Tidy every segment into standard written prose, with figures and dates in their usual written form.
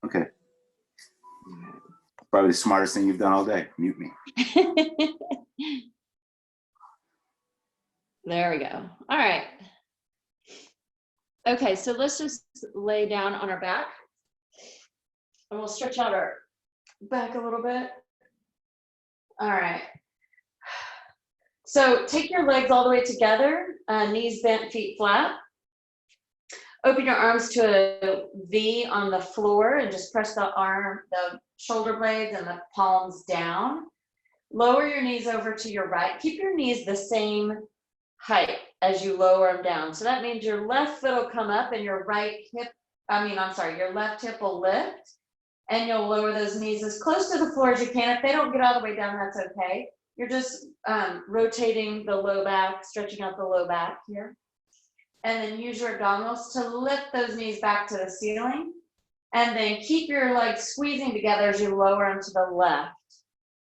Okay. Probably the smartest thing you've done all day. Mute me. There we go. All right. Okay, so let's just lay down on our back and we'll stretch out our back a little bit. All right. So take your legs all the way together, knees bent, feet flat. Open your arms to a V on the floor and just press the shoulder blades and the palms down. Lower your knees over to your right. Keep your knees the same height as you lower them down. So that means your left foot will come up and your your left hip will lift, and you'll lower those knees as close to the floor as you can. If they don't get all the way down, that's okay. You're just rotating the low back, stretching out the low back here. And then use your abdominals to lift those knees back to the ceiling. And then keep your legs squeezing together as you lower them to the left.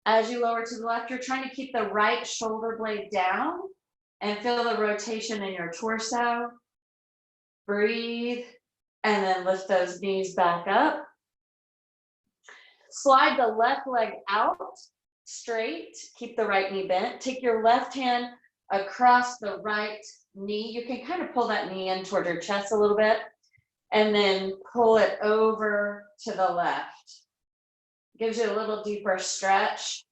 As you lower to the left, you're trying to keep the right shoulder blade down and feel the rotation in your torso. Breathe, and then lift those knees back up. Slide the left leg out straight. Keep the right knee bent. Take your left hand across the right knee. You can kind of pull that knee in toward your chest a little bit, and then pull it over to the left. Gives you a little deeper stretch.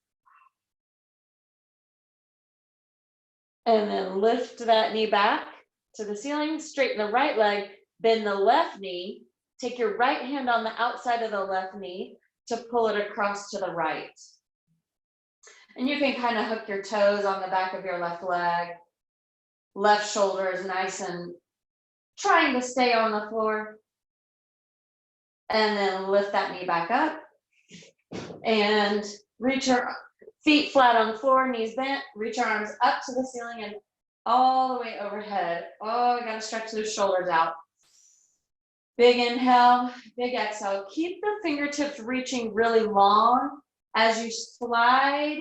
And then lift that knee back to the ceiling, straighten the right leg, bend the left knee, take your right hand on the outside of the left knee to pull it across to the right. And you can kind of hook your toes on the back of your left leg. Left shoulder is nice and trying to stay on the floor. And then lift that knee back up. And reach your feet flat on the floor, knees bent. Reach your arms up to the ceiling and all the way overhead. Oh, we gotta stretch those shoulders out. Big inhale, big exhale. Keep the fingertips reaching really long as you slide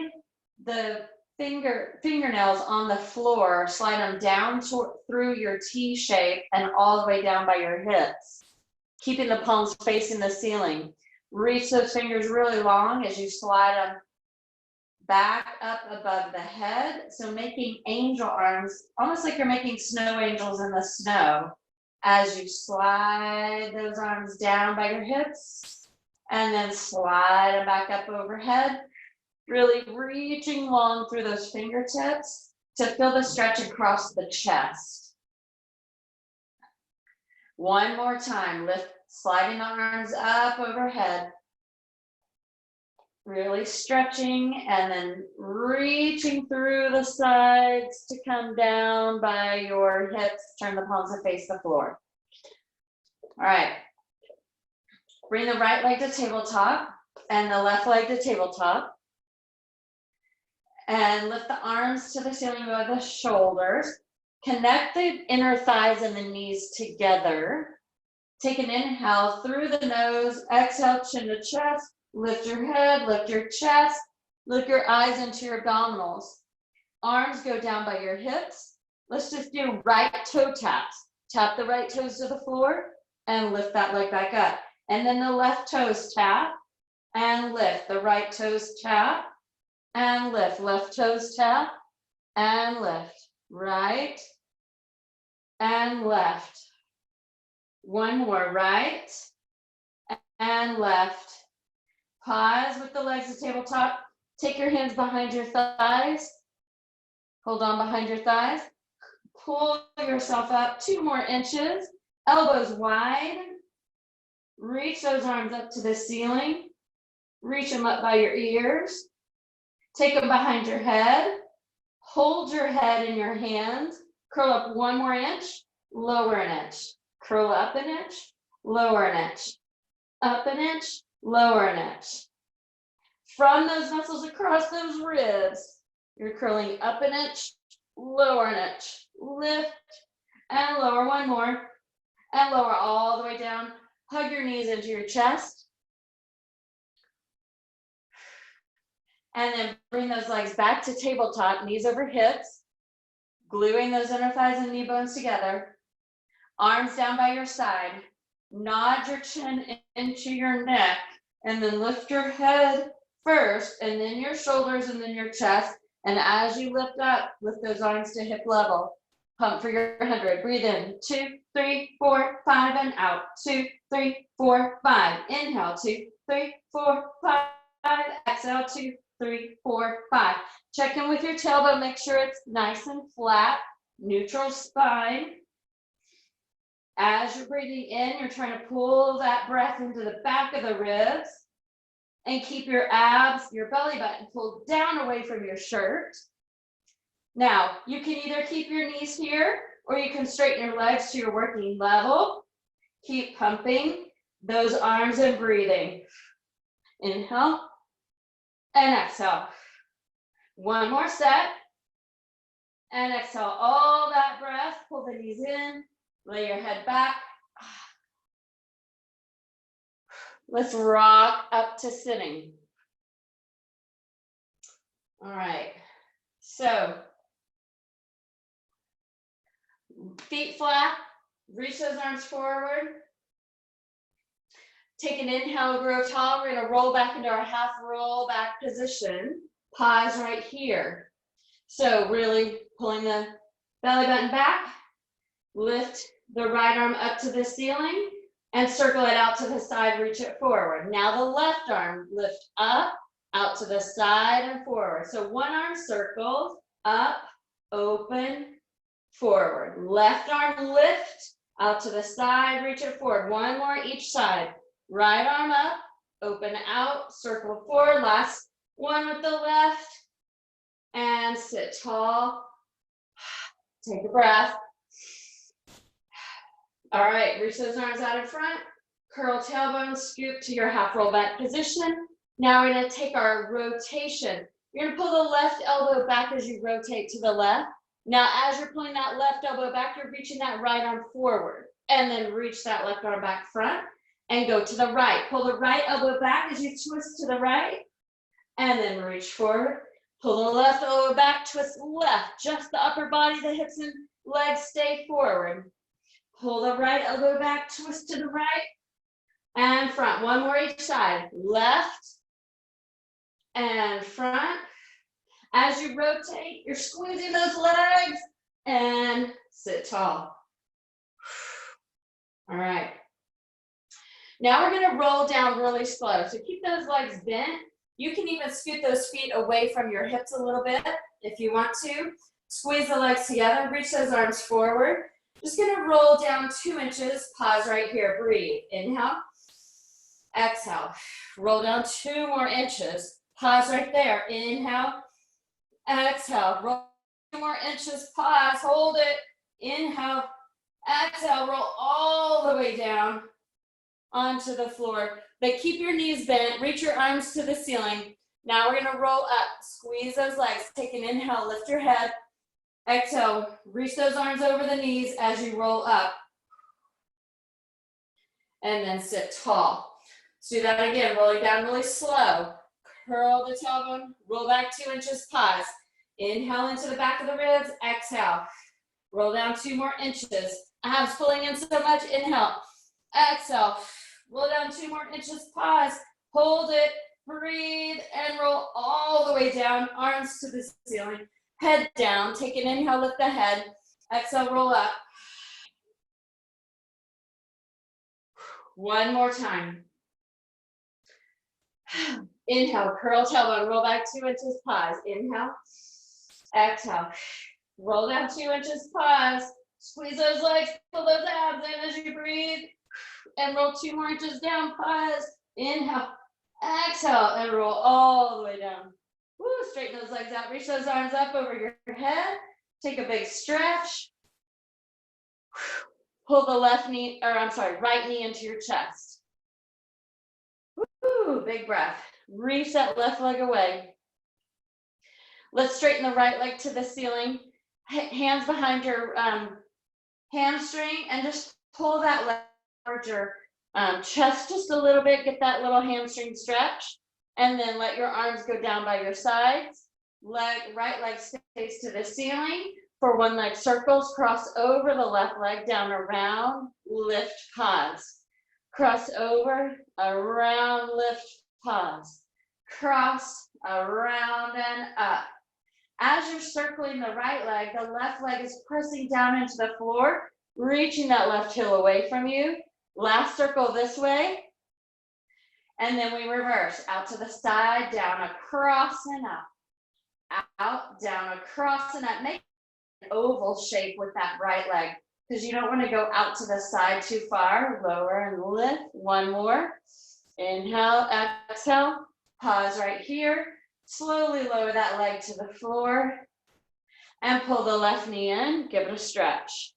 the fingernails on the floor, slide them down through your T shape and all the way down by your hips, keeping the palms facing the ceiling. Reach those fingers really long as you slide them back up above the head. So making angel arms, almost like you're making snow angels in the snow, as you slide those arms down by your hips and then slide them back up overhead. Really reaching long through those fingertips to feel the stretch across the chest. One more time, sliding the arms up overhead. Really stretching and then reaching through the sides to come down by your hips. Turn the palms to face the floor. All right. Bring the right leg to tabletop and the left leg to tabletop. And lift the arms to the ceiling above the shoulders. Connect the inner thighs and the knees together. Take an inhale through the nose, exhale, chin to chest. Lift your head, lift your chest, look your eyes into your abdominals. Arms go down by your hips. Let's just do right toe taps. Tap the right toes to the floor and lift that leg back up. And then the left toes tap and lift. The right toes tap and lift. Left toes tap and lift. Right and left. One more, right and left. Pause with the legs to tabletop. Take your hands behind your thighs. Hold on behind your thighs. Pull yourself up 2 more inches. Elbows wide. Reach those arms up to the ceiling. Reach them up by your ears. Take them behind your head. Hold your head in your hands. Curl up 1 more inch. Lower an inch. Curl up an inch. Lower an inch. Up an inch. Lower an inch. From those muscles across those ribs, you're curling up an inch, lower an inch, lift and lower 1 more, and lower all the way down. Hug your knees into your chest. And then bring those legs back to tabletop, knees over hips, gluing those inner thighs and knee bones together. Arms down by your side. Nod your chin into your neck, and then lift your head first, and then your shoulders, and then your chest. And as you lift up, lift those arms to hip level. Pump for your 100. Breathe in. 2, 3, 4, 5, and out. 2, 3, 4, 5. Inhale. 2, 3, 4, 5. Exhale. 2, 3, 4, 5. Check in with your tailbone. Make sure it's nice and flat. Neutral spine. As you're breathing in, you're trying to pull that breath into the back of the ribs and keep your abs, your belly button pulled down away from your shirt. Now, you can either keep your knees here or you can straighten your legs to your working level. Keep pumping those arms and breathing. Inhale and exhale. One more set. And exhale all that breath. Pull the knees in. Lay your head back. Let's rock up to sitting. All right. So, feet flat. Reach those arms forward. Take an inhale, grow tall. We're going to roll back into our half roll back position. Pause right here. So really pulling the belly button back. Lift the right arm up to the ceiling and circle it out to the side, reach it forward. Now the left arm, lift up, out to the side and forward. So one arm circles, up, open, forward. Left arm lift, out to the side, reach it forward. One more each side. Right arm up, open out, circle forward. Last one with the left. And sit tall. Take a breath. All right, reach those arms out in front. Curl tailbone, scoop to your half roll back position. Now we're going to take our rotation. You're going to pull the left elbow back as you rotate to the left. Now, as you're pulling that left elbow back, you're reaching that right arm forward. And then reach that left arm back front and go to the right. Pull the right elbow back as you twist to the right. And then reach forward. Pull the left elbow back, twist left. Just the upper body, the hips and legs stay forward. Pull the right elbow back, twist to the right and front. One more each side. Left and front. As you rotate, you're squeezing those legs and sit tall. All right. Now we're going to roll down really slow. So keep those legs bent. You can even scoot those feet away from your hips a little bit if you want to. Squeeze the legs together. Reach those arms forward. Just going to roll down 2 inches. Pause right here. Breathe. Inhale. Exhale. Roll down 2 more inches. Pause right there. Inhale. Exhale. Roll 2 more inches. Pause. Hold it. Inhale. Exhale. Roll all the way down onto the floor. But keep your knees bent. Reach your arms to the ceiling. Now we're going to roll up. Squeeze those legs. Take an inhale. Lift your head. Exhale, reach those arms over the knees as you roll up. And then sit tall. Let's do that again, rolling down really slow. Curl the tailbone, roll back 2 inches, pause. Inhale into the back of the ribs, exhale. Roll down 2 more inches. Abs pulling in so much, inhale. Exhale, roll down 2 more inches, pause. Hold it, breathe, and roll all the way down, arms to the ceiling. Head down, take an inhale, lift the head. Exhale, roll up. One more time. Inhale, curl tailbone, roll back 2 inches, pause. Inhale, exhale. Roll down 2 inches, pause. Squeeze those legs, pull those abs in as you breathe. And roll 2 more inches down, pause. Inhale, exhale, and roll all the way down. Woo, straighten those legs out. Reach those arms up over your head. Take a big stretch. Pull the right knee into your chest. Woo, big breath. Reach that left leg away. Let's straighten the right leg to the ceiling. Hands behind your hamstring and just pull that leg towards your chest just a little bit. Get that little hamstring stretch. And then let your arms go down by your sides. Right leg stays to the ceiling. For 1 leg circles, cross over the left leg, down around, lift, pause. cross over, around, lift, pause. Cross, around, and up. As you're circling the right leg, the left leg is pressing down into the floor, reaching that left heel away from you. Last circle this way. And then we reverse, out to the side, down, across, and up. Out, down, across, and up. Make an oval shape with that right leg, because you don't want to go out to the side too far. Lower and lift. One more. Inhale, exhale. Pause right here. Slowly lower that leg to the floor. And pull the left knee in. Give it a stretch.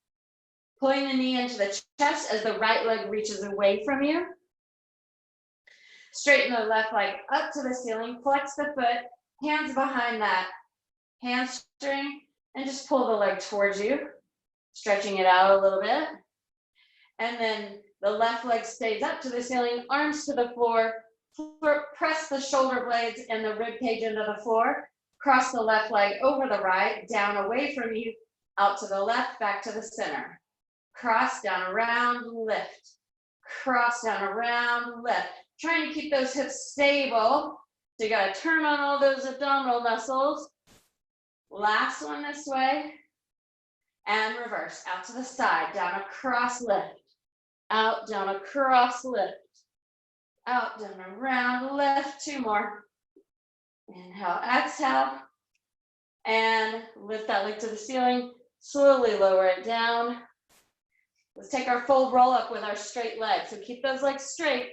Pulling the knee into the chest as the right leg reaches away from you. Straighten the left leg up to the ceiling. Flex the foot. Hands behind that hamstring. And just pull the leg towards you. Stretching it out a little bit. And then the left leg stays up to the ceiling. Arms to the floor. Press the shoulder blades and the rib cage into the floor. Cross the left leg over the right. Down away from you. Out to the left. Back to the center. Cross, down, around, lift. Cross, down, around, lift. Trying to keep those hips stable. So you got to turn on all those abdominal muscles. Last one this way. And reverse. Out to the side. Down, across, lift. Out, down, across, lift. Out, down, around, lift. Two more. Inhale, exhale. And lift that leg to the ceiling. Slowly lower it down. Let's take our full roll up with our straight legs. So keep those legs straight.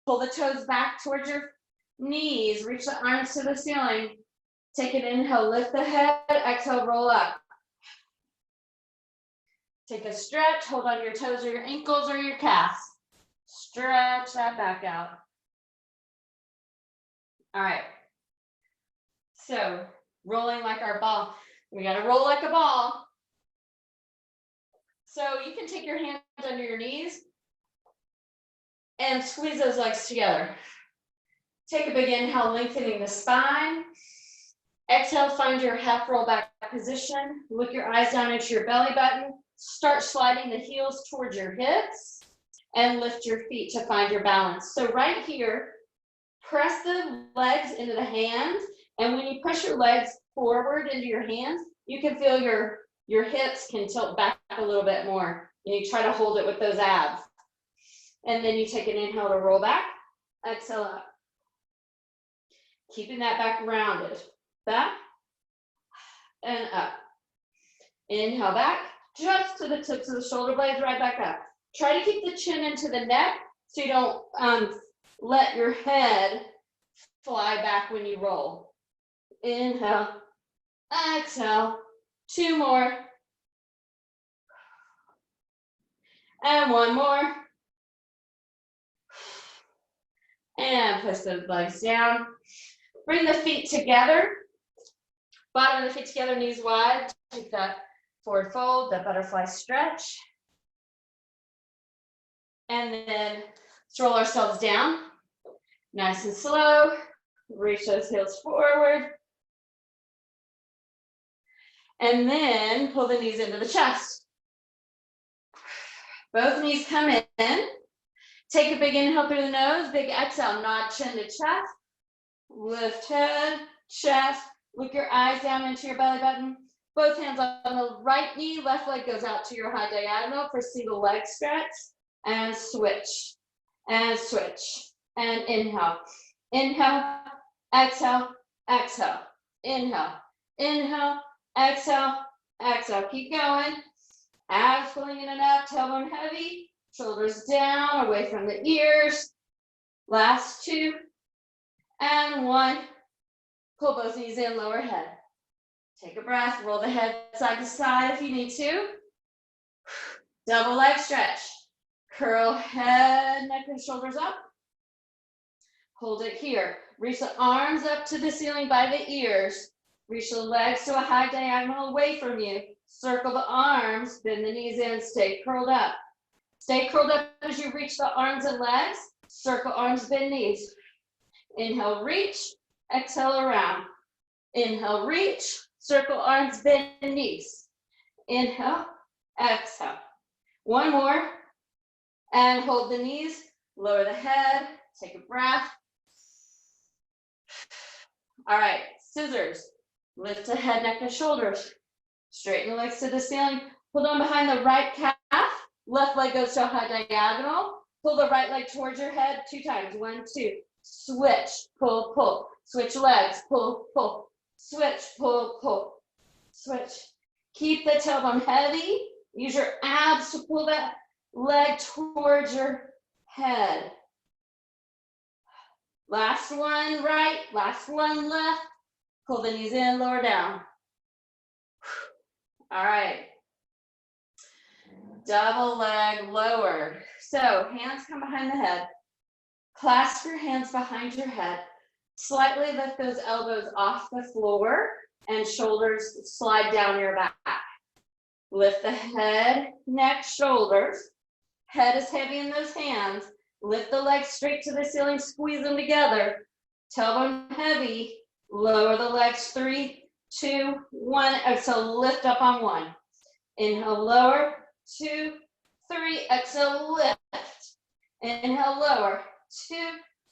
Pull the toes back towards your knees. Reach the arms to the ceiling. Take an inhale, lift the head. Exhale, roll up. Take a stretch. Hold on your toes or your ankles or your calves. Stretch that back out. All right. So rolling like our ball. We got to roll like a ball. So you can take your hands under your knees and squeeze those legs together. Take a big inhale, lengthening the spine. Exhale, find your half roll back position. Look your eyes down into your belly button. Start sliding the heels towards your hips and lift your feet to find your balance. So right here, press the legs into the hands. And when you press your legs forward into your hands, you can feel your hips can tilt back a little bit more. And you try to hold it with those abs. And then you take an inhale to roll back. Exhale up. Keeping that back rounded. Back and up. Inhale back. Just to the tips of the shoulder blades, right back up. Try to keep the chin into the neck so you don't let your head fly back when you roll. Inhale. Exhale. Two more. And one more. And push the legs down. Bring the feet together. Bottom of the feet together, knees wide. Take that forward fold, that butterfly stretch. And then let's roll ourselves down. Nice and slow. Reach those heels forward. And then pull the knees into the chest. Both knees come in. Take a big inhale through the nose, big exhale, nod chin to chest. Lift head, chest. Look your eyes down into your belly button. Both hands on the right knee, left leg goes out to your high diagonal for single leg stretch. And switch. And switch. And inhale. Inhale, exhale, exhale. Inhale, inhale, exhale, exhale. Keep going. Abs pulling in and up, tailbone heavy. Shoulders down, away from the ears. Last two. And one. Pull both knees in, lower head. Take a breath, roll the head side to side if you need to. Double leg stretch. Curl head, neck, and shoulders up. Hold it here. Reach the arms up to the ceiling by the ears. Reach the legs to a high diagonal away from you. Circle the arms, bend the knees in, stay curled up. Stay curled up as you reach the arms and legs. Circle arms, bend knees. Inhale, reach. Exhale, around. Inhale, reach. Circle arms, bend knees. Inhale, exhale. One more. And hold the knees, lower the head, take a breath. All right, scissors. Lift the head, neck, and shoulders. Straighten the legs to the ceiling. Hold on behind the right calf. Left leg goes to a high diagonal. Pull the right leg towards your head 2 times. 1, 2. Switch, pull, pull. Switch legs, pull, pull. Switch, pull, pull. Switch. Keep the tailbone heavy. Use your abs to pull that leg towards your head. Last one right, last one left. Pull the knees in, lower down. All right. Double leg lower. So hands come behind the head. Clasp your hands behind your head. Slightly lift those elbows off the floor and shoulders slide down your back. Lift the head, neck, shoulders. Head is heavy in those hands. Lift the legs straight to the ceiling, squeeze them together. Tailbone heavy. Lower the legs. 3, 2, 1. Exhale, lift up on 1. Inhale, lower. 2, 3. Exhale, lift. Inhale, lower. 2,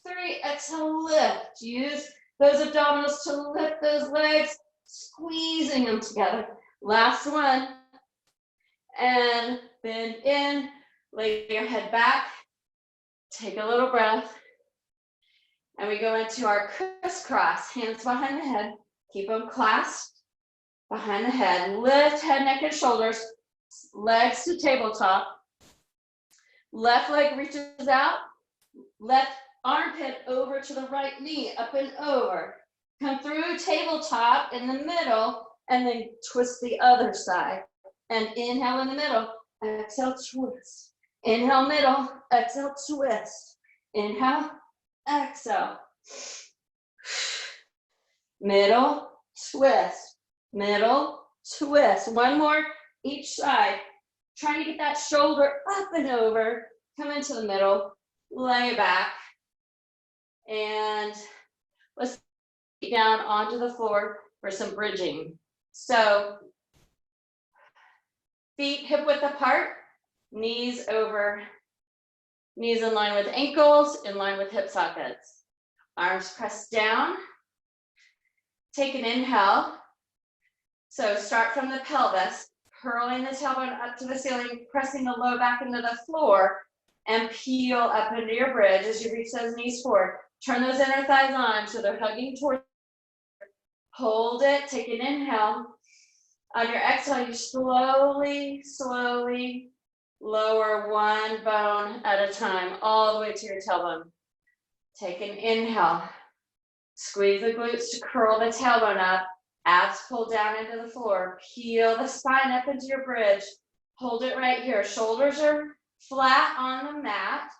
3. Exhale, lift. Use those abdominals to lift those legs, squeezing them together. Last one. And bend in. Lay your head back. Take a little breath. And we go into our crisscross. Hands behind the head. Keep them clasped behind the head. Lift head, neck, and shoulders. Legs to tabletop. Left leg reaches out. Left armpit over to the right knee. Up and over. Come through tabletop in the middle. And then twist the other side. And inhale in the middle. Exhale, twist. Inhale, middle. Exhale, twist. Inhale. Exhale. Middle, twist. Middle, twist. One more each side. Trying to get that shoulder up and over. Come into the middle. Lay back. And let's get down onto the floor for some bridging. So feet hip width apart. Knees over. Knees in line with ankles, in line with hip sockets. Arms pressed down. Take an inhale. So start from the pelvis, curling the tailbone up to the ceiling, pressing the low back into the floor, and peel up into your bridge as you reach those knees forward. Turn those inner thighs on so they're hugging towards you. Hold it, take an inhale. On your exhale, you slowly, slowly lower one bone at a time, all the way to your tailbone. Take an inhale. Squeeze the glutes to curl the tailbone up. Abs pull down into the floor. Peel the spine up into your bridge. Hold it right here. Shoulders are flat on the mat.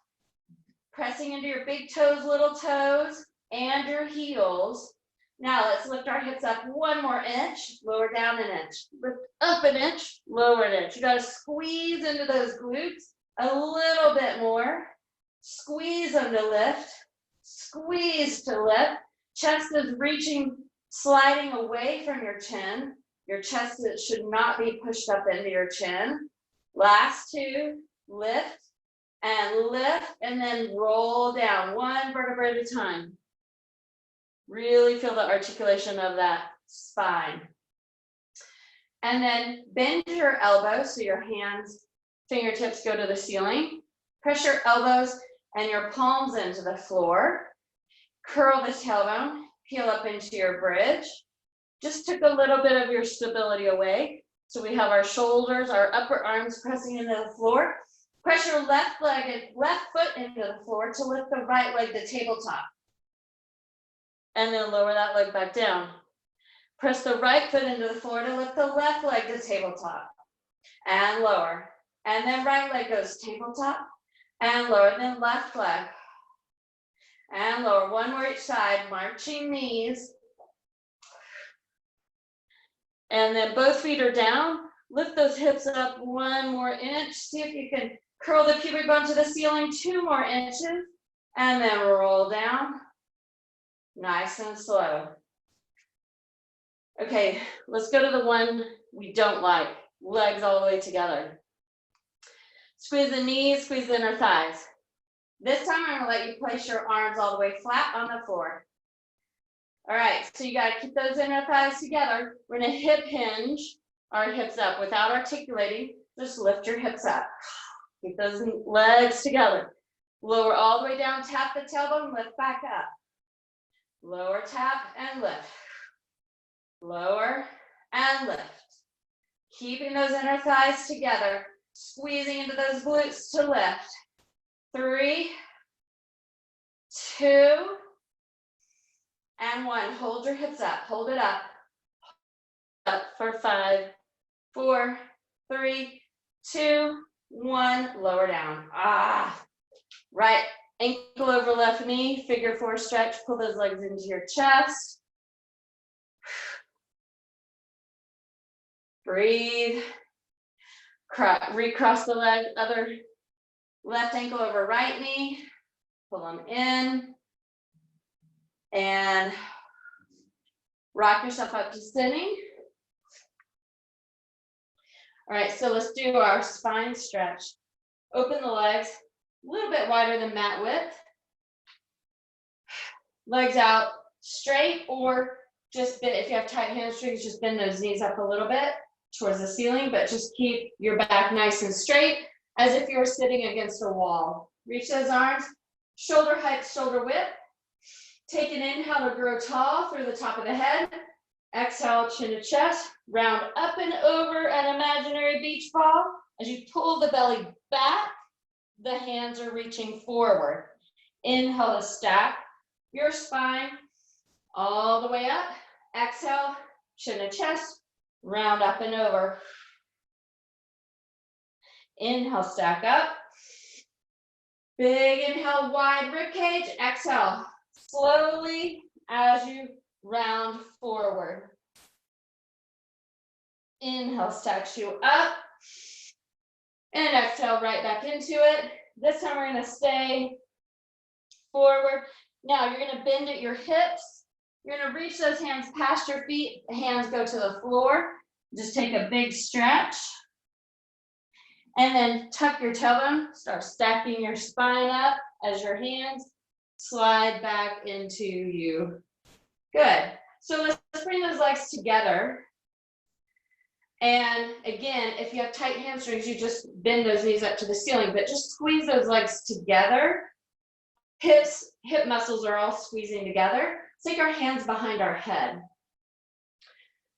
Pressing into your big toes, little toes, and your heels. Now let's lift our hips up 1 more inch, lower down an inch. Lift up an inch, lower an inch. You gotta squeeze into those glutes a little bit more. Squeeze them to lift, squeeze to lift. Chest is reaching, sliding away from your chin. Your chest should not be pushed up into your chin. Last 2, lift, and then roll down 1 vertebra at a time. Really feel the articulation of that spine. And then bend your elbows so your hands, fingertips go to the ceiling. Press your elbows and your palms into the floor. Curl the tailbone, peel up into your bridge. Just took a little bit of your stability away. So we have our shoulders, our upper arms pressing into the floor. Press your left leg and left foot into the floor to lift the right leg to tabletop. And then lower that leg back down. Press the right foot into the floor to lift the left leg to tabletop. And lower. And then right leg goes tabletop and lower. Then left leg. And lower. 1 more each side. Marching knees. And then both feet are down. Lift those hips up 1 more inch. See if you can curl the pubic bone to the ceiling 2 more inches. And then roll down. Nice and slow. Okay, let's go to the one we don't like. Legs all the way together. Squeeze the knees, squeeze the inner thighs. This time I'm gonna let you place your arms all the way flat on the floor. All right, so you gotta keep those inner thighs together. We're gonna hip hinge our hips up without articulating. Just lift your hips up. Keep those legs together. Lower all the way down, tap the tailbone, lift back up. Lower, tap, and lift. Lower and lift. Keeping those inner thighs together, squeezing into those glutes to lift. 3, 2, and 1. Hold your hips up, hold it up. Up for 5, 4, 3, 2, 1. Lower down. Right ankle over left knee, figure 4 stretch, pull those legs into your chest. Breathe. Recross the leg, other left ankle over right knee, pull them in, and rock yourself up to sitting. All right, so let's do our spine stretch. Open the legs, a little bit wider than mat width. Legs out straight, or just bend, if you have tight hamstrings, just bend those knees up a little bit towards the ceiling, but just keep your back nice and straight as if you were sitting against a wall. Reach those arms, shoulder height, shoulder width. Take an inhale to grow tall through the top of the head. Exhale, chin to chest. Round up and over an imaginary beach ball. As you pull the belly back, the hands are reaching forward. Inhale to stack your spine all the way up. Exhale, chin to chest. Round up and over. Inhale, stack up. Big inhale, wide rib cage. Exhale, slowly as you round forward. Inhale, stacks you up. And exhale, right back into it. This time we're going to stay forward. Now you're going to bend at your hips. You're going to reach those hands past your feet. The hands go to the floor. Just take a big stretch. And then tuck your tailbone. Start stacking your spine up as your hands slide back into you. Good. So let's bring those legs together. And again, if you have tight hamstrings, you just bend those knees up to the ceiling, but just squeeze those legs together. Hip muscles are all squeezing together. Take our hands behind our head.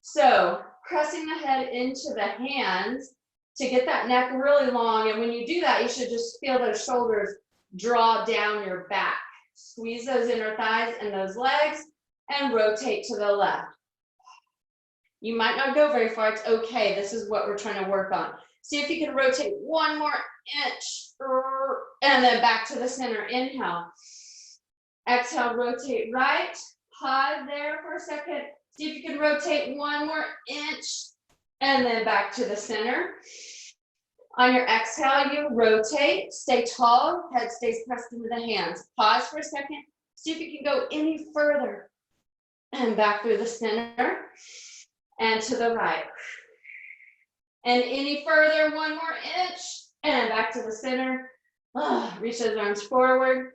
So pressing the head into the hands to get that neck really long. And when you do that, you should just feel those shoulders draw down your back. Squeeze those inner thighs and those legs and rotate to the left. You might not go very far. It's okay. This is what we're trying to work on. See if you can rotate 1 more inch and then back to the center. Inhale. Exhale, rotate right. Pause there for a second. See if you can rotate 1 more inch and then back to the center. On your exhale, you rotate. Stay tall. Head stays pressed into the hands. Pause for a second. See if you can go any further. And back through the center. And to the right. And any further, 1 more inch. And back to the center. Reach those arms forward.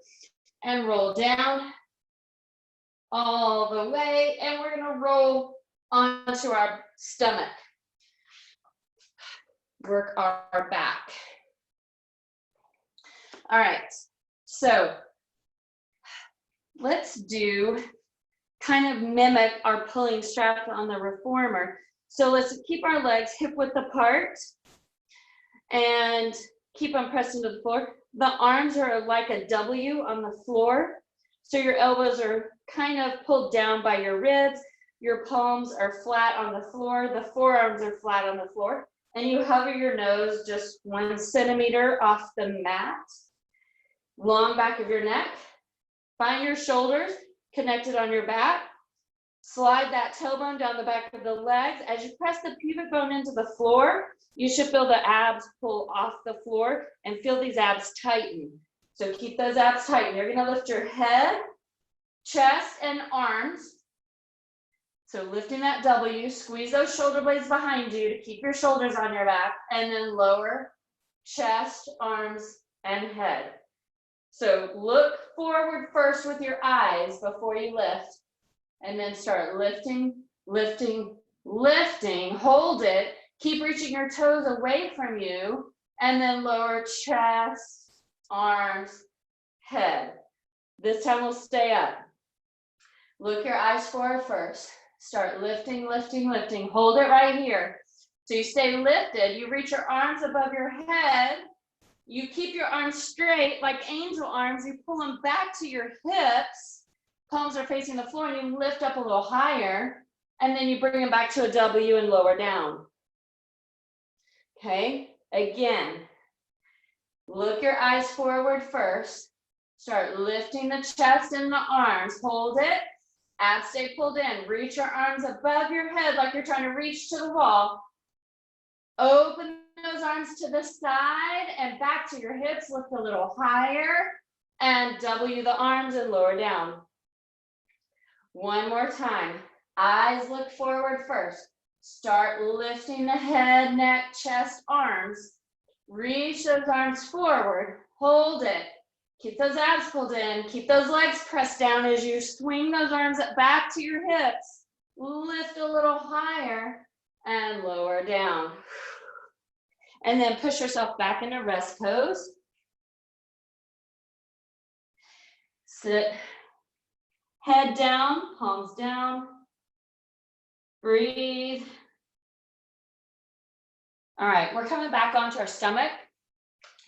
And roll down. All the way. And we're going to roll onto our stomach. Work our back. All right. So let's do kind of mimic our pulling strap on the reformer. So let's keep our legs hip width apart and keep them pressed into the floor. The arms are like a W on the floor. So your elbows are kind of pulled down by your ribs. Your palms are flat on the floor. The forearms are flat on the floor. And you hover your nose just 1 centimeter off the mat. Long back of your neck. Find your shoulders connected on your back. Slide that tailbone down the back of the legs. As you press the pubic bone into the floor, you should feel the abs pull off the floor and feel these abs tighten. So keep those abs tight. You're going to lift your head, chest, and arms. So lifting that W, squeeze those shoulder blades behind you to keep your shoulders on your back, and then lower chest, arms, and head. So look forward first with your eyes before you lift, and then start lifting, lifting, lifting. Hold it. Keep reaching your toes away from you, and then lower chest, arms, head. This time we'll stay up. Look your eyes forward first. Start lifting, lifting, lifting. Hold it right here. So you stay lifted. You reach your arms above your head. You keep your arms straight like angel arms. You pull them back to your hips. Palms are facing the floor, and you lift up a little higher. And then you bring them back to a W and lower down. Okay, again, look your eyes forward first. Start lifting the chest and the arms. Hold it. Abs stay pulled in. Reach your arms above your head like you're trying to reach to the wall. Open those arms to the side and back to your hips. Lift a little higher and W the arms and lower down. One more time. Eyes look forward first. Start lifting the head, neck, chest, arms. Reach those arms forward. Hold it. Keep those abs pulled in. Keep those legs pressed down as you swing those arms back to your hips. Lift a little higher and lower down. And then push yourself back into rest pose. Sit. Head down, palms down. Breathe. All right, we're coming back onto our stomach.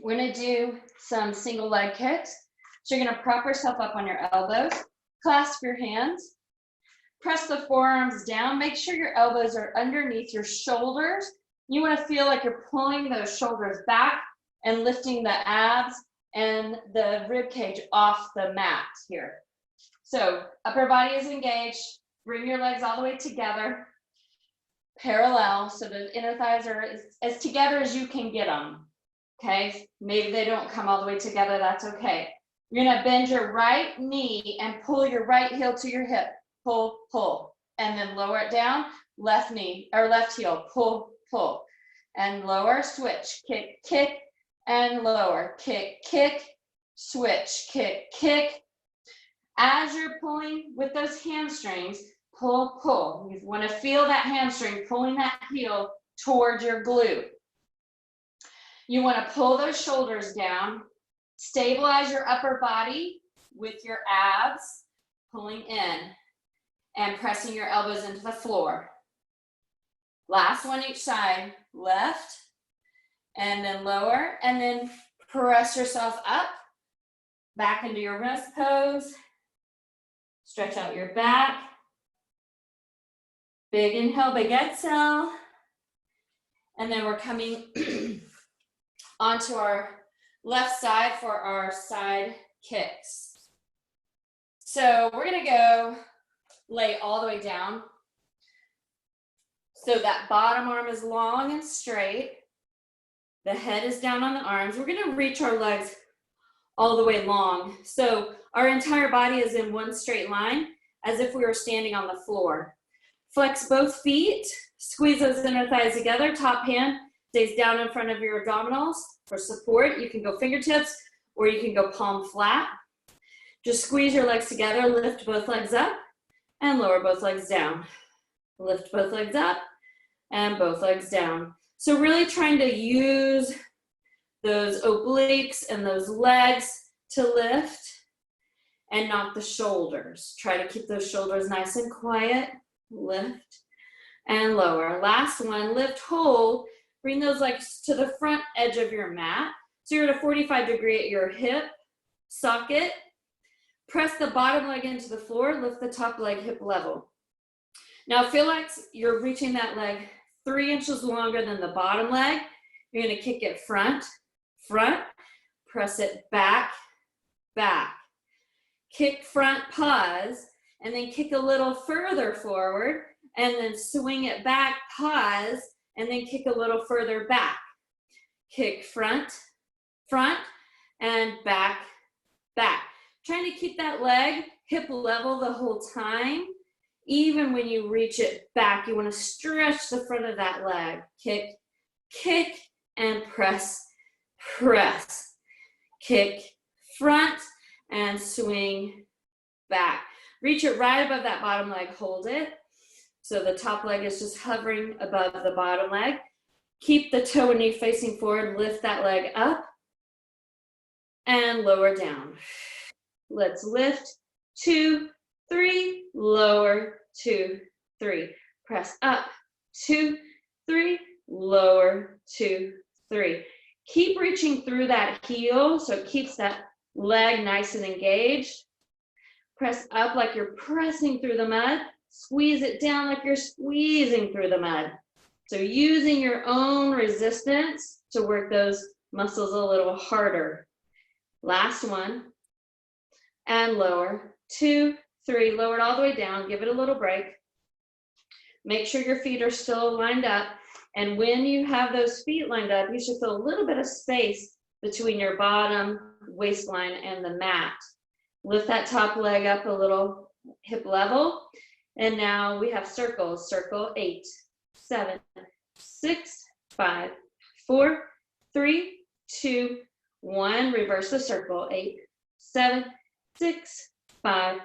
We're gonna do some single leg kicks. So you're gonna prop yourself up on your elbows, clasp your hands, press the forearms down. Make sure your elbows are underneath your shoulders. You wanna feel like you're pulling those shoulders back and lifting the abs and the rib cage off the mat here. So upper body is engaged. Bring your legs all the way together, parallel, so the inner thighs are as together as you can get them. Okay, maybe they don't come all the way together, that's okay. You're gonna bend your right knee and pull your right heel to your hip. Pull, pull, and then lower it down. Left knee, or left heel, pull, pull, and lower, switch, kick, kick, and lower, kick, kick, switch, kick, kick. As you're pulling with those hamstrings, pull, pull. You wanna feel that hamstring pulling that heel towards your glute. You wanna pull those shoulders down, stabilize your upper body with your abs, pulling in and pressing your elbows into the floor. Last one each side, left, and then lower, and then press yourself up, back into your rest pose. Stretch out your back. Big inhale, big exhale. And then we're coming onto our left side for our side kicks. So we're gonna go lay all the way down. So that bottom arm is long and straight. The head is down on the arms. We're gonna reach our legs all the way long. So our entire body is in one straight line, as if we were standing on the floor. Flex both feet, squeeze those inner thighs together. Top hand stays down in front of your abdominals for support. You can go fingertips or you can go palm flat. Just squeeze your legs together, lift both legs up and lower both legs down. Lift both legs up and both legs down. So really trying to use those obliques and those legs to lift and not the shoulders. Try to keep those shoulders nice and quiet. Lift and lower. Last one, lift, hold. Bring those legs to the front edge of your mat. So you're at a 45-degree at your hip socket. Press the bottom leg into the floor, lift the top leg hip level. Now feel like you're reaching that leg 3 inches longer than the bottom leg. You're gonna kick it front, front, press it back, back. Kick front, pause, and then kick a little further forward, and then swing it back, pause, and then kick a little further back. Kick front, front, and back, back. Trying to keep that leg hip level the whole time. Even when you reach it back, you want to stretch the front of that leg. Kick, kick, and press press, kick, front, and swing back. Reach it right above that bottom leg, hold it. So the top leg is just hovering above the bottom leg. Keep the toe and knee facing forward, lift that leg up and lower down. Let's lift, 2, 3, lower, 2, 3. Press up, 2, 3, lower, 2, 3. Keep reaching through that heel so it keeps that leg nice and engaged. Press up like you're pressing through the mud. Squeeze it down like you're squeezing through the mud. So using your own resistance to work those muscles a little harder. Last one. And lower, 2, 3, lower it all the way down, give it a little break. Make sure your feet are still lined up. And when you have those feet lined up, you should feel a little bit of space between your bottom waistline and the mat. Lift that top leg up a little, hip level. And now we have circles. Circle 8, 7, 6, 5, 4, 3, 2, 1. Reverse the circle. 8, 7, 6, 5,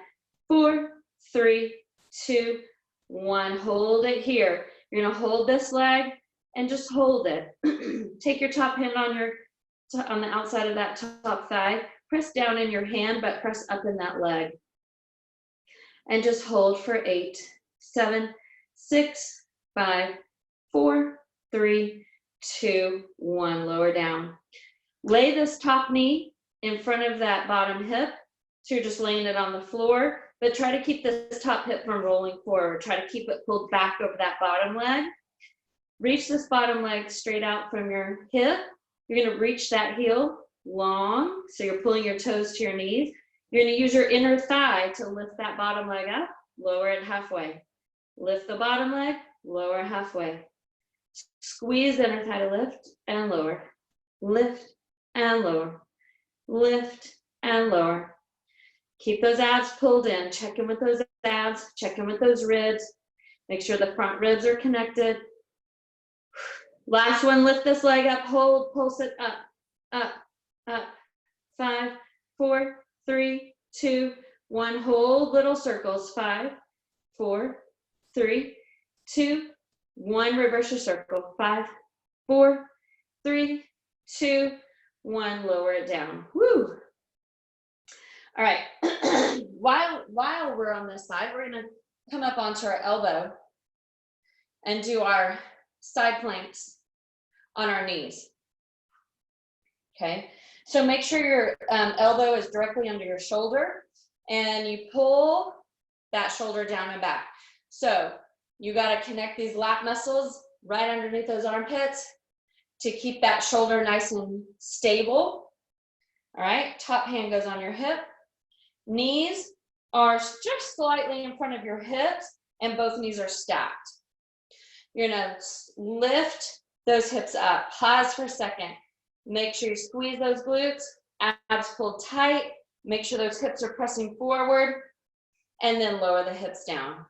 4, 3, 2, 1. Hold it here. You're gonna hold this leg and just hold it. Take your top hand on the outside of that top thigh. Press down in your hand, but press up in that leg. And just hold for 8, 7, 6, 5, 4, 3, 2, 1. Lower down. Lay this top knee in front of that bottom hip. So you're just laying it on the floor, but try to keep this top hip from rolling forward. Try to keep it pulled back over that bottom leg. Reach this bottom leg straight out from your hip. You're gonna reach that heel long, so you're pulling your toes to your knees. You're gonna use your inner thigh to lift that bottom leg up, lower it halfway. Lift the bottom leg, lower halfway. Squeeze the inner thigh to lift and lower. Lift and lower. Lift and lower. Keep those abs pulled in. Check in with those abs. Check in with those ribs. Make sure the front ribs are connected. Last one, lift this leg up, hold, pulse it up, up, up. 5, 4, 3, 2, 1. Hold little circles. 5, 4, 3, 2, 1. Reverse your circle. 5, 4, 3, 2, 1. Lower it down. Woo. All right. While we're on this side, we're gonna come up onto our elbow and do our side planks on our knees. Okay, so make sure your elbow is directly under your shoulder and you pull that shoulder down and back. So you got to connect these lat muscles right underneath those armpits to keep that shoulder nice and stable. All right, top hand goes on your hip. Knees are just slightly in front of your hips and both knees are stacked. You're gonna lift those hips up. Pause for a second. Make sure you squeeze those glutes, abs pulled tight. Make sure those hips are pressing forward and then lower the hips down.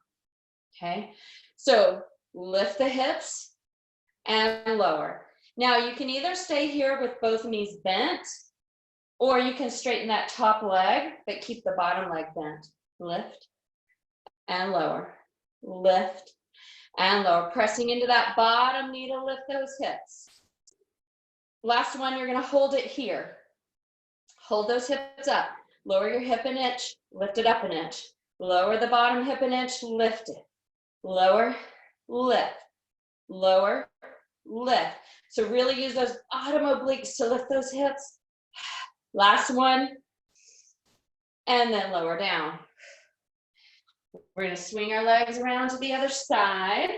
Okay, so lift the hips and lower. Now you can either stay here with both knees bent or you can straighten that top leg, but keep the bottom leg bent. Lift and lower, lift and lower, pressing into that bottom knee to lift those hips. Last one, you're gonna hold it here. Hold those hips up, lower your hip an inch, lift it up an inch. Lower the bottom hip an inch, lift it. Lower, lift, lower, lift. So really use those bottom obliques to lift those hips. Last one, and then lower down. We're gonna swing our legs around to the other side.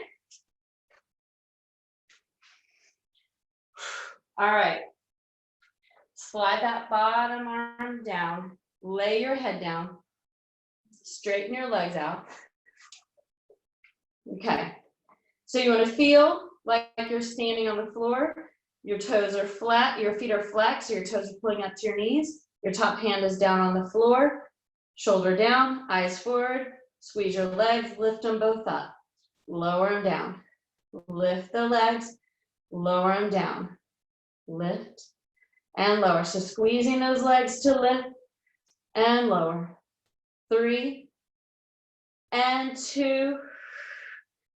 All right, slide that bottom arm down, lay your head down, straighten your legs out. Okay, so you wanna feel like you're standing on the floor, your toes are flat, your feet are flexed, so your toes are pulling up to your knees, your top hand is down on the floor, shoulder down, eyes forward, squeeze your legs, lift them both up, lower them down, lift the legs, lower them down, lift and lower. So squeezing those legs to lift and lower. 3 and 2.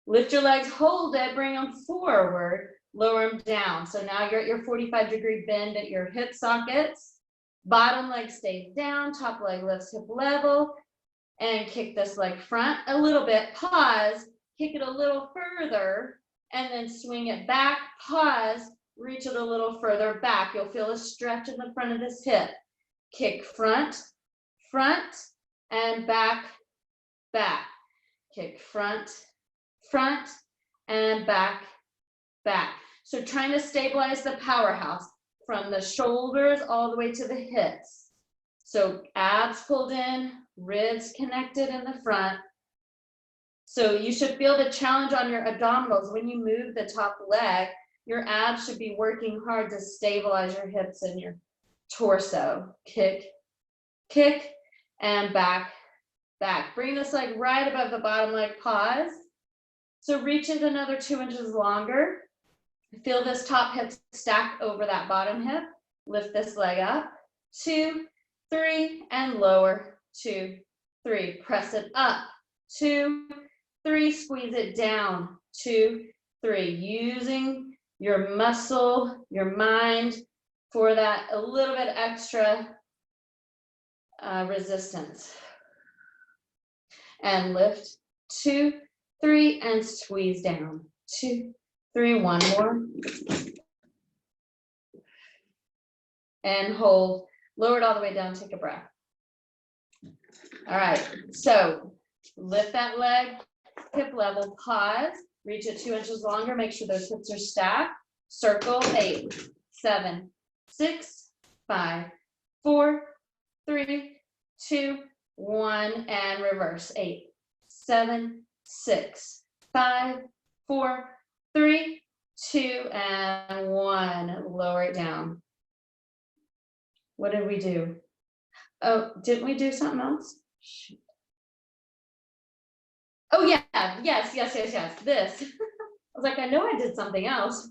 Lift your legs, hold it, bring them forward, lower them down. So now you're at your 45-degree bend at your hip sockets. Bottom leg stays down, top leg lifts hip level, and kick this leg front a little bit, pause, kick it a little further, and then swing it back, pause, reach it a little further back. You'll feel a stretch in the front of this hip. Kick front, front, and back, back. Kick front, front, and back, back. So trying to stabilize the powerhouse from the shoulders all the way to the hips. So abs pulled in, ribs connected in the front. So you should feel the challenge on your abdominals. When you move the top leg, your abs should be working hard to stabilize your hips and your torso. Kick, kick, and back, back. Bring this leg right above the bottom leg, pause. So reach it another 2 inches longer. Feel this top hip stack over that bottom hip. Lift this leg up, 2, 3, and lower, 2, 3. Press it up, 2, 3. Squeeze it down, 2, 3. Using your muscle, your mind for that a little bit extra resistance. And lift, 2, 3, and squeeze down, 2, 3. One more. And hold. Lower it all the way down. Take a breath. All right. So lift that leg, hip level, pause. Reach it 2 inches longer. Make sure those hips are stacked. Circle. 8, 7, 6, 5, 4, 3, 2, 1, and reverse. 8, 7, 6, 5, 4, 3, 2, and 1. Lower it down. What did we do? Oh, didn't we do something else? Shoot. Oh yeah, yes. This. I was like, I know I did something else.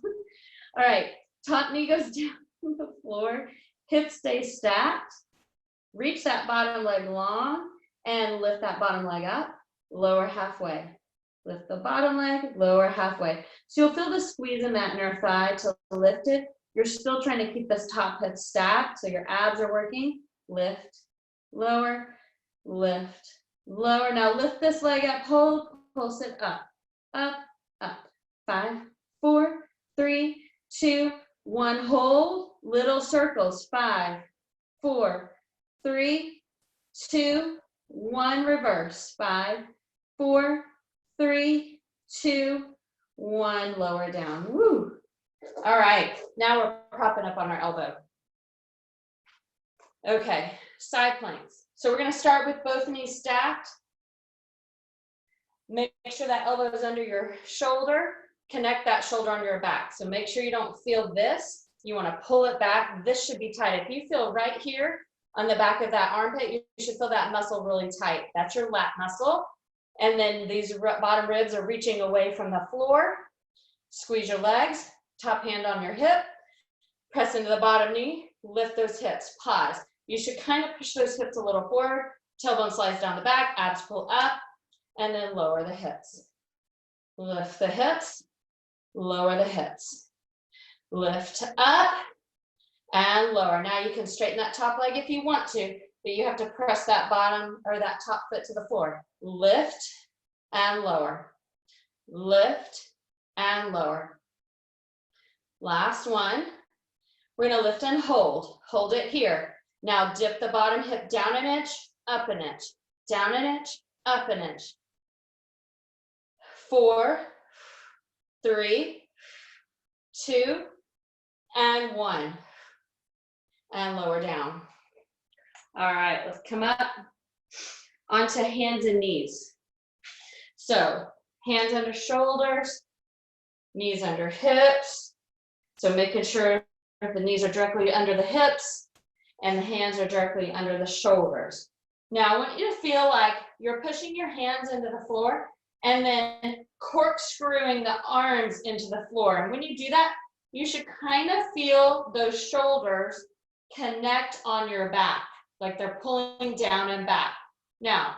All right, top knee goes down to the floor, hips stay stacked. Reach that bottom leg long and lift that bottom leg up, lower halfway. Lift the bottom leg, lower halfway. So you'll feel the squeeze in that inner thigh to lift it. You're still trying to keep this top hip stacked, so your abs are working. Lift, lower, lift, lower. Now lift this leg up, hold, pulse it up, up, up. 5, 4, 3, 2, 1. Hold, little circles. 5, 4, 3, 2, 1. Reverse. 5, 4, 3, 2, 1. Lower down. Woo. All right, now we're propping up on our elbow. Okay, side planks. So we're going to start with both knees stacked. Make sure that elbow is under your shoulder. Connect that shoulder on your back. So make sure you don't feel this. You want to pull it back. This should be tight. If you feel right here on the back of that armpit, you should feel that muscle really tight. That's your lat muscle. And then these bottom ribs are reaching away from the floor. Squeeze your legs. Top hand on your hip, press into the bottom knee, lift those hips, pause. You should kind of push those hips a little forward, tailbone slides down the back, abs pull up, and then lower the hips. Lift the hips, lower the hips. Lift up and lower. Now you can straighten that top leg if you want to, but you have to press that bottom or that top foot to the floor. Lift and lower. Lift and lower. Last one. We're going to lift and hold. Hold it here. Now dip the bottom hip down an inch, up an inch, down an inch, up an inch. 4, 3, 2, and 1. And lower down. All right, let's come up onto hands and knees. So hands under shoulders, knees under hips. So making sure the knees are directly under the hips and the hands are directly under the shoulders. Now I want you to feel like you're pushing your hands into the floor and then corkscrewing the arms into the floor. And when you do that, you should kind of feel those shoulders connect on your back, like they're pulling down and back. Now,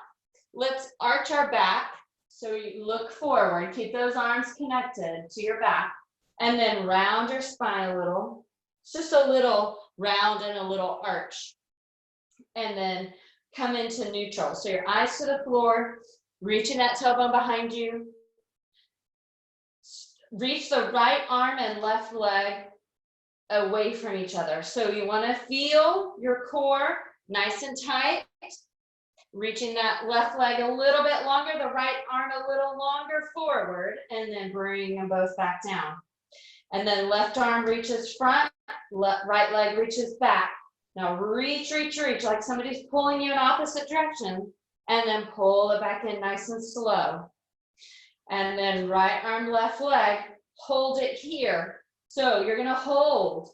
let's arch our back. So you look forward, keep those arms connected to your back, and then round your spine a little. It's just a little round and a little arch. And then come into neutral. So your eyes to the floor, reaching that tailbone behind you. Reach the right arm and left leg away from each other. So you want to feel your core nice and tight. Reaching that left leg a little bit longer, the right arm a little longer forward, and then bringing them both back down. And then left arm reaches front, right leg reaches back. Now reach, reach, reach, like somebody's pulling you in opposite direction, and then pull it back in nice and slow. And then right arm, left leg, hold it here. So you're gonna hold.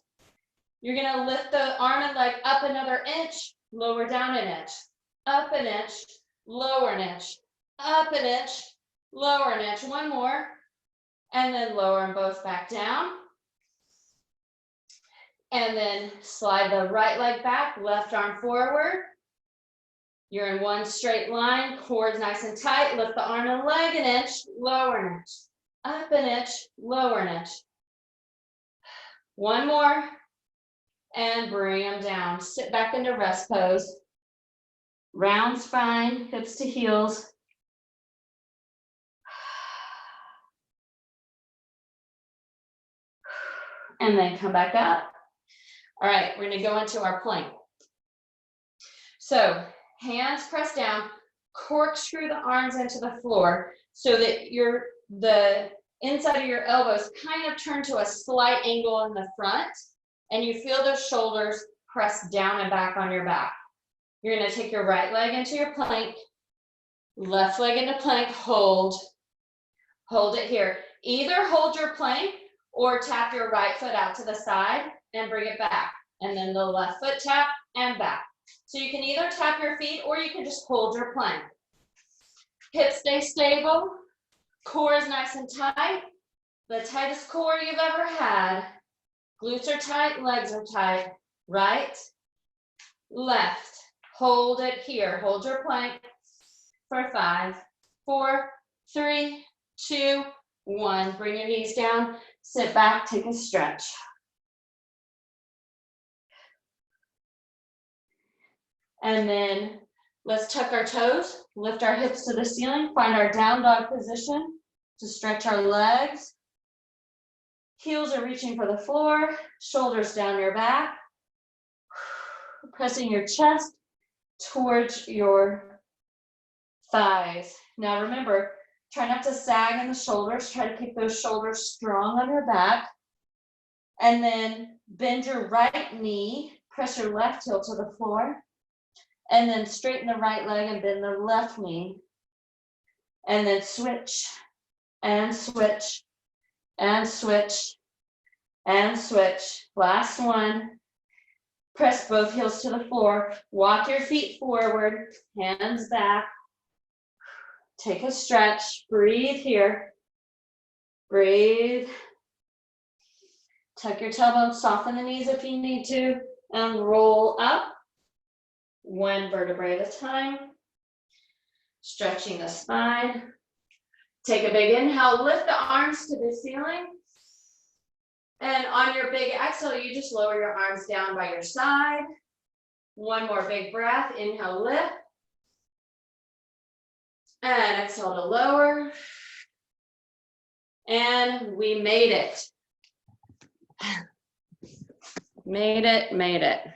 You're gonna lift the arm and leg up another inch, lower down an inch. Up an inch, lower an inch, up an inch, lower an inch. One more, and then lower them both back down. And then slide the right leg back, left arm forward. You're in one straight line, core's nice and tight. Lift the arm and leg an inch, lower an inch, up an inch, lower an inch. One more, and bring them down. Sit back into rest pose. Round spine, hips to heels. And then come back up. All right, we're gonna go into our plank. So hands press down, corkscrew the arms into the floor so that the inside of your elbows kind of turn to a slight angle in the front, and you feel those shoulders press down and back on your back. You're gonna take your right leg into your plank, left leg into plank, hold it here. Either hold your plank or tap your right foot out to the side and bring it back. And then the left foot tap and back. So you can either tap your feet or you can just hold your plank. Hips stay stable, core is nice and tight, the tightest core you've ever had. Glutes are tight, legs are tight. Right, left. Hold it here. Hold your plank for 5, 4, 3, 2, 1. Bring your knees down. Sit back. Take a stretch. And then let's tuck our toes. Lift our hips to the ceiling. Find our down dog position to stretch our legs. Heels are reaching for the floor. Shoulders down your back. Pressing your chest towards your thighs. Now remember, try not to sag in the shoulders. Try to keep those shoulders strong on your back. And then bend your right knee, press your left heel to the floor, and then straighten the right leg and bend the left knee. And then switch, and switch, and switch, and switch. Last one. Press both heels to the floor. Walk your feet forward, hands back. Take a stretch. Breathe here. Breathe. Tuck your tailbone, soften the knees if you need to, and roll up. One vertebrae at a time. Stretching the spine. Take a big inhale, lift the arms to the ceiling. And on your big exhale, you just lower your arms down by your side. One more big breath. Inhale, lift. And exhale to lower. And we made it. Made it.